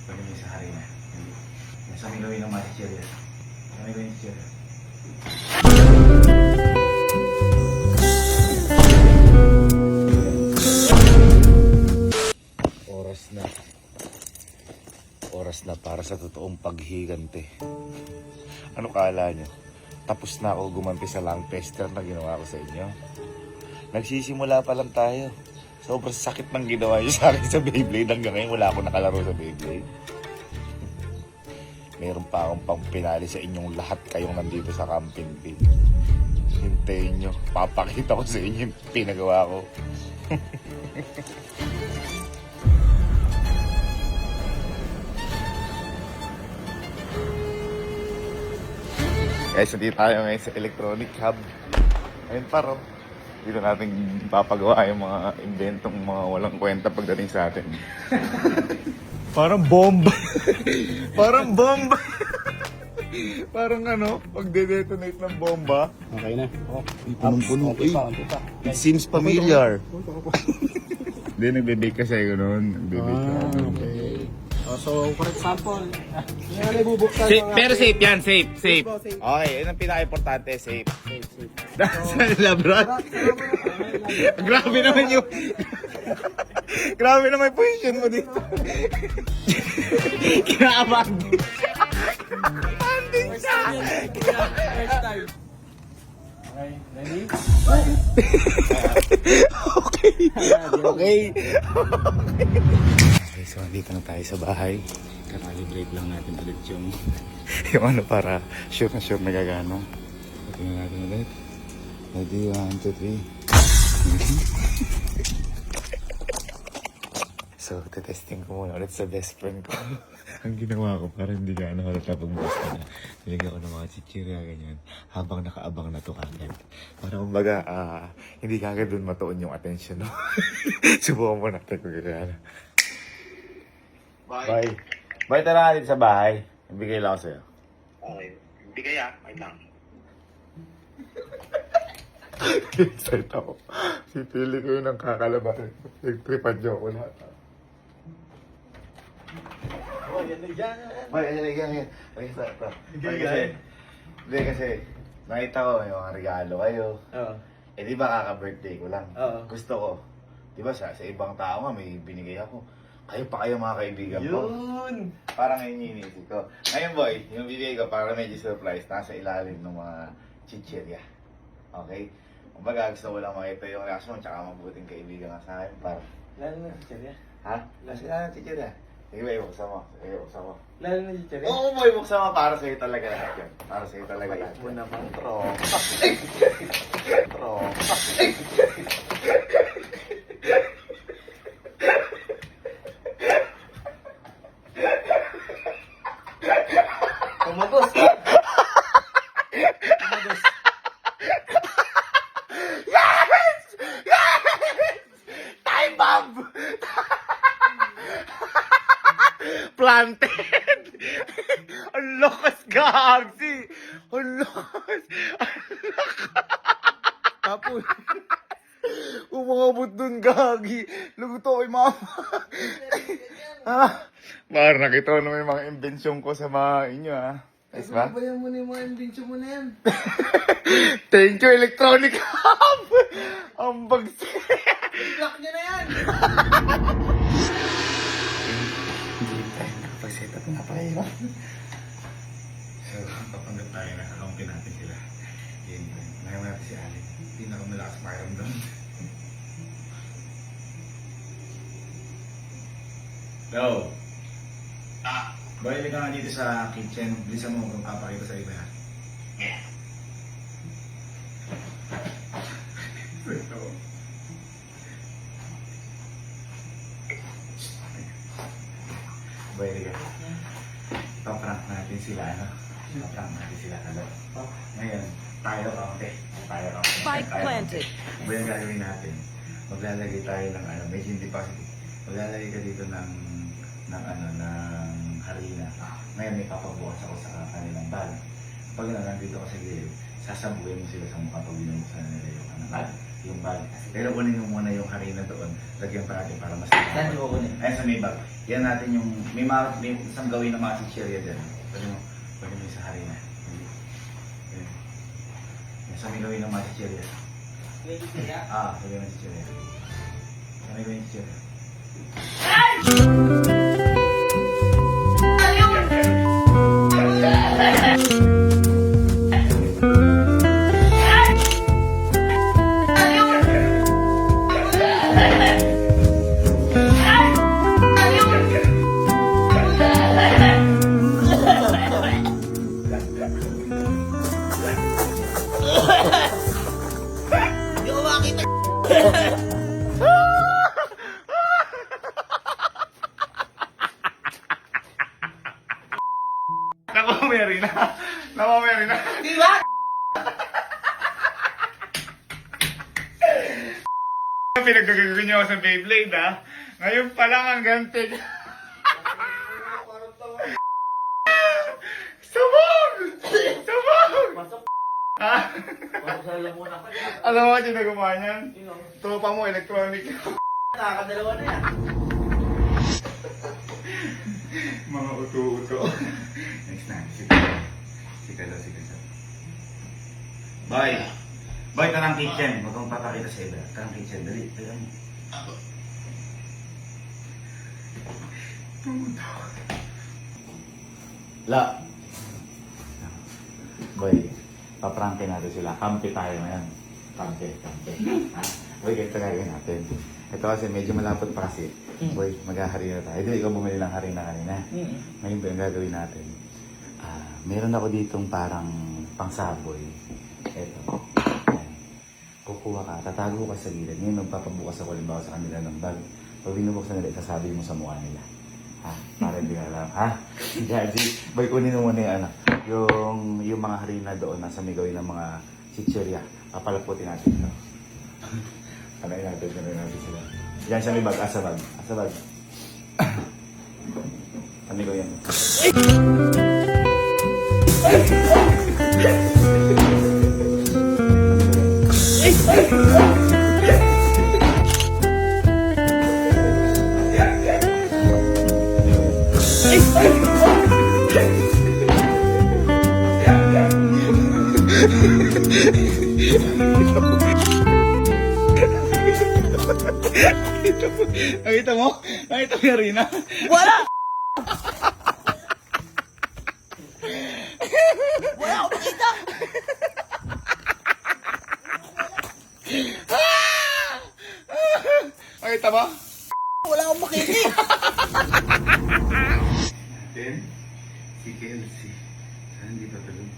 Pwede mo sa harina. Yan sa gawin ng matichirya. Ano gawin ng chichirya? Oras na para sa totoong paghigante. Ano kala nyo? Tapos na ako gumampi sa long tester na ginawa ko sa inyo. Nagsisimula pa lang tayo. Sobrang sakit ng ginawa nyo sa akin sa Beyblade. Hanggang ngayon wala ako nakalaro sa Beyblade. Meron pa akong pang pinali sa inyong lahat kayong nandito sa camping pit. Hintayin nyo. Papakita ko sa inyo yung pinagawa ko. Guys, nandito tayo ngayon sa Electronic Hub. Ayun parang dito natin papagawa yung mga inventong mga walang kwenta pagdating sa atin. Parang bomba. Parang bomba. Parang ano, pag-detonate ng bomba. Okay na. Oh, punong-puno. It seems familiar. Hindi, nagbe-bake kasi ako noon. Nagbe-bake ako. Okay. So, for example, yan ay bubuksan Pero safe yan, safe. Safe. Okay, yun ang pinaka-importante, safe. Safe. Sa labrat. Grabe naman yung... Grabe naman yung position mo dito. Kinakabahan din siya. Banding siya. First time. Okay, ready? Okay. Okay, so dito na tayo sa bahay. Kakalibrate lang natin ulit yung ano para sure na gagana. Tingnan natin ulit. Ready, 1, 2, 3. So, testing ko muna ulit sa best friend ko. Ang ginawa ko para hindi ka halata pagbukas ko na. Nilagyan ko ng mga chichirya, ganyan. Habang nakaabang na to agad. Para kumbaga, hindi ka agad dun matuon yung attention, no? Subukan mo natin kung gagana. Bye. Bye, tara natin sa bahay. Ibigay lang ako sa'yo. Okay. Bigay wait lang. Excited ako. Sipili ko yun ang kakalabasan. Nagtripan niyo ako lahat. Oh, yan na dyan. Yan. Hindi kasi, nakita ko may mga regalo kayo. Oo. Eh di ba kaka-birthday ko lang? Oo. Gusto ko. Di ba sa ibang tao nga may binigay ako. Kayo pa kayo mga kaibigan ko. Yun. Parang ngayon yung inisip ko. Ngayon boy, yung binigay ko para medyo surprise, nasa ilalim ng mga chichirya. Okay? Kumbaga gusto ko lang makita yung reaction tsaka mabuting kaibigan ka sa akin. Para... Lalo na chichirya. Ha? Nasa ilalim ng chichirya. Sige ba, ibuksan mo. Lalo na chichirya. Oo boy, buksan mo para sa'yo talaga lahat yun. Para sa'yo talaga lahat Mo yun. naman, tropa. Tropa. Tumagos. Tumagos. Time bomb! Planted! Ang lakas gagsi! Ang lakas! Tapos. Umabot dun gagi! Luto kay mama! Ha? Parang nakita ko na may mga invensyon ko sa mga inyo ha. Ayos ba? Bayan mo na yung mga invention mo na yan. Thank you, Electronic Hub! Ang bagsi! Block nyo na yan. Hindi tayo nakapag-set up na pala yun. So, papanggap tayo na kakampi natin sila. Yun. Ngayon natin si Ali. Hindi na ako malakas pakiramdam. Go! Balik ka nga dito sa kitchen. Bilisan mo kung papakita sa iba ha. Yeah. Balik ka. Paprank natin sila, ano? Paprank natin sila, ano? Ngayon, tayo kaunti. Spike planted. Ba yung gagawin natin? Maglalagay tayo ng ano, medyo hindi positive. Maglalagay ka dito ng harina. Ngayon may papabukas ako sa kanilang bag. Pag nandito ka sa gilid, sasabuhin mo sila sa mukha pag binubuksan nila yung bag. yung bag. Pero kunin mo muna yung harina doon. Lagyan pa natin para mas Saan yung kukunin? Ayan sa may bag. Yan natin yung, may isang gawin na mga chichirya dyan. Pwede mo sa harina. Ayan. Yan sa may gawin ng mga chichirya. Lagyan ng chichirya. Sa may gawin ng chichirya. Naku, Mary na. Di ba? Pinagkagagawin niyo ako sa Beyblade, ha? Ngayon pa lang ang gantig. Sabog! Ha? Alam mo ba sino gumawa niyan? Tropa mo, electronic. Nakakadalawa na yan. Mga uto-uto. Next na. Sige daw. Boy! Boy, tarang kitchen. Huwag kang papakita sa iba. Tarang kitchen. Dali. Dali. La. Boy, paprangke natin sila. Kampi tayo ngayon. Kampi. Boy, ganito gagawin natin. Ito kasi medyo malapot pa kasi. Boy, maghaharina tayo. Ito, ikaw bumili ng harina kanina. Ngayon ba yung gagawin natin? Meron ako ditong parang pangsaboy. Ito. Ayan. Kukuha ka, tatago ka sa gilid. Ngayon, magpapabukas ako limbawa sa kanila ng bag. Pag binubuksan nila, sasabi mo sa mukha nila. Ha? Para hindi ka alam. Ha? Jadi, boy, kunin mo muna yung ano. Yung mga harina doon, nasa may gawin ng mga chichirya. Papalaputin natin ito. Panayin natin sila. Yan siya may bag, asabag. Ano ko yan? Nakita mo? Nakita mo yung harina? Wala akong makita! Nakita mo? Wala akong makita! Then, si Kelsey. Saan hindi pa tulog?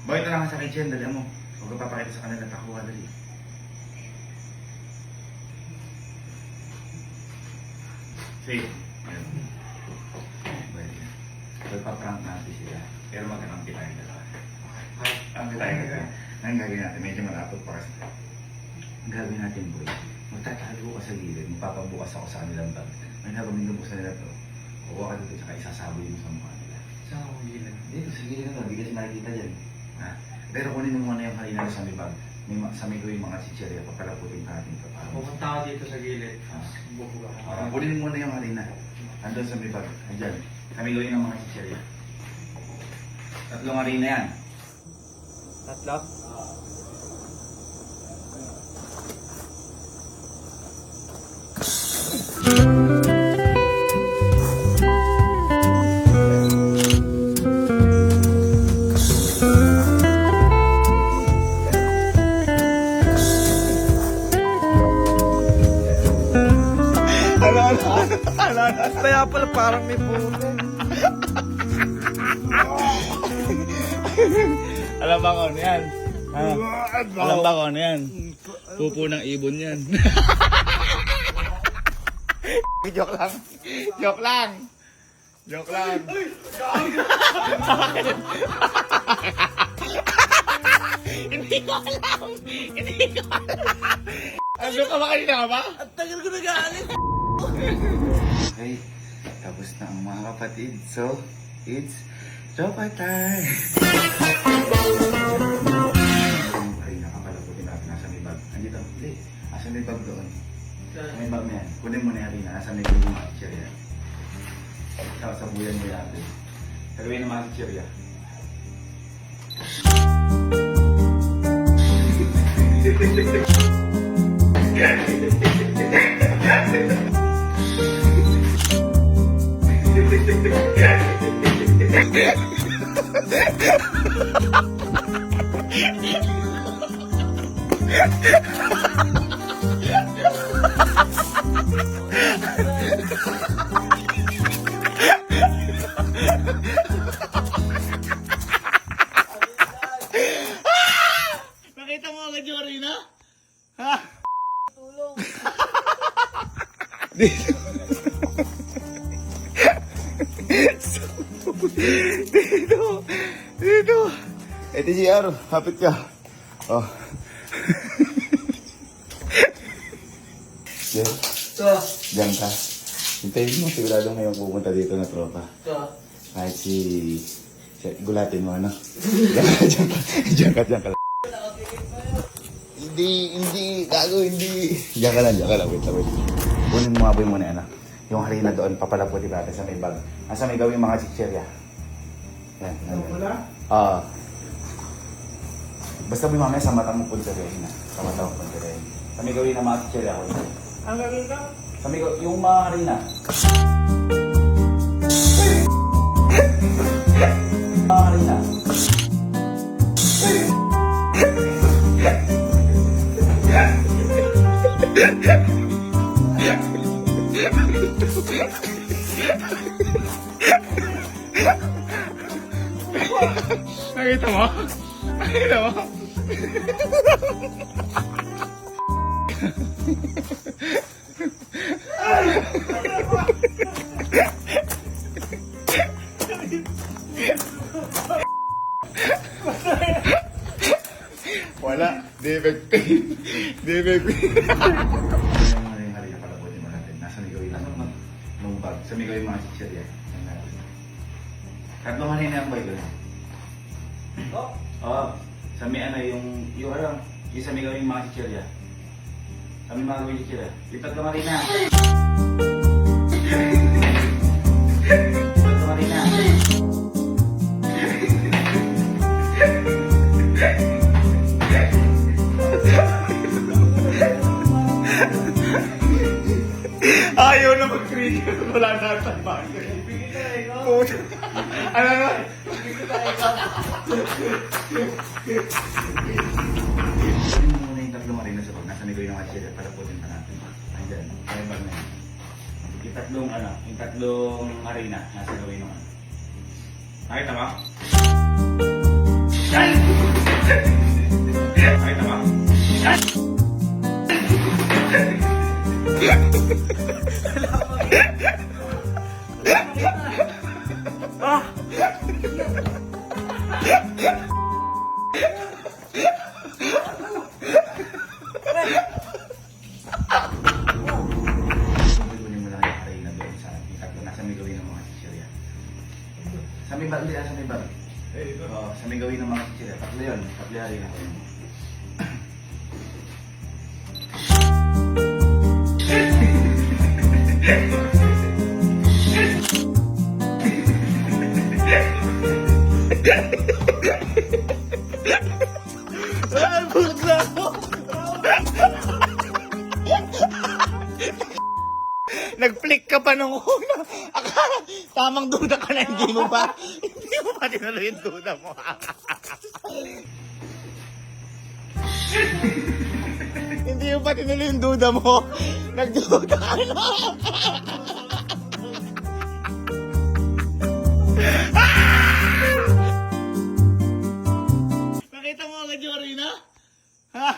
Boy, ito lang sa kitchen. Dali mo. Huwag ka papakita sa kanila. Takuha, dali. Boy, paprank natin sila. Pero magkakampi tayo dalawa. Kampi tayo kasi. Ngayon gagawin natin. Medyo malapot pa kasi. Ang gagawin natin, boy. Magtatago ka sa gilid. Magpapabukas ako sa kanilang bag. Ngayon habang binubuksan nila to, kukuha ka dito tsaka isasaboy mo sa mukha nila. Saan ako gilid? Dito, sa gilid na to. Hindi kasi nakikita dyan. Ha? Pero kunin mo muna yung harina sa may bag. Sa may gawin mga chichirya. Papalaputin natin ito. Pupunta ako dito sa gilid. Bubuga ako. Kunin mo muna yung harina. Andun sa may bag. Andyan. Sa may gawin ng mga chichirya. 3 harina yan. Tatlo? Kaya pala parang may puto. Alam ba kung ano yan? Ha? Alam ba kung ano yan? Pupo ng ibon yan. Joke lang. Joke lang. Joke lang. Hindi ko alam. Hindi ko alam. Ano ka ba kanina ba? Ang tagal ko nag-aalit. Okay. Tapos na ang mga kapatid. So, it's Tropa time! Ay, nakapalagutin natin. Nasa may bag. Andito. Hindi. Nasa may bag doon. Sa may bag na yan. Kunin mo na yan, Rina. Nasa may bag yung mga chichirya. Sasabuyan mo yan. Tagawin ng mga chichirya. Nakita mo agad yung Rina? Ha? Tulong. Dito. Dito. Ito si Aro. Hapit ka. Oh. Diyan. Diyan ka. Hintayin mo. Sigurado ngayon pupunta dito na tropa. Kahit si gulatin mo, ano? Diyan ka. Hindi, gago, hindi. Diyan ka lang, wait. Kunin mo aboy muna, ano? Yung harina doon, papalaputi natin sa may bag. Asa may gawin mga chichirya. Yan. Basta may mamaya sa mata mo punsarehin na. Sa mata mo punsarehin. Sa may gawin ng mga chichirya ko. Ang gagawin ka? Sa may yung mga harina. Mga harina. Nakita mo? Nakita mo? Wala. Defective. Yung harina palabutin mo natin. Nasa may gawin ng bag. Sa may gawin mga chichirya. Tatlong harina ang bag doon. Oo. Sa may ano, yung sa may gawin mga chichirya. Sa may mga gawin chichirya. Yung tatlong harina. Tatlong harina. Ayaw na mag-trigger. Wala na sa bagay. Ano na? Sabihin mo muna yung tatlong harina sa pag nasa may gawin ng chichirya. Palaputin pa natin. Ayan. Kaya ba na yan? Yung tatlong harina nasa gawin ng ano. Nakita ba? Nakita ba? Sa may bag, sa may bag. Sa may gawin ng mga chichirya. Tatlo yun. Tatlo rin ako yun. Nag-flick ka pa nung una. Akala, tamang duda ka na, hindi mo ba tinuloy yung duda mo. Hindi mo pa tinuloy yung duda mo. Nagduda ka na. Nakita mo agad yung Rina? Ha?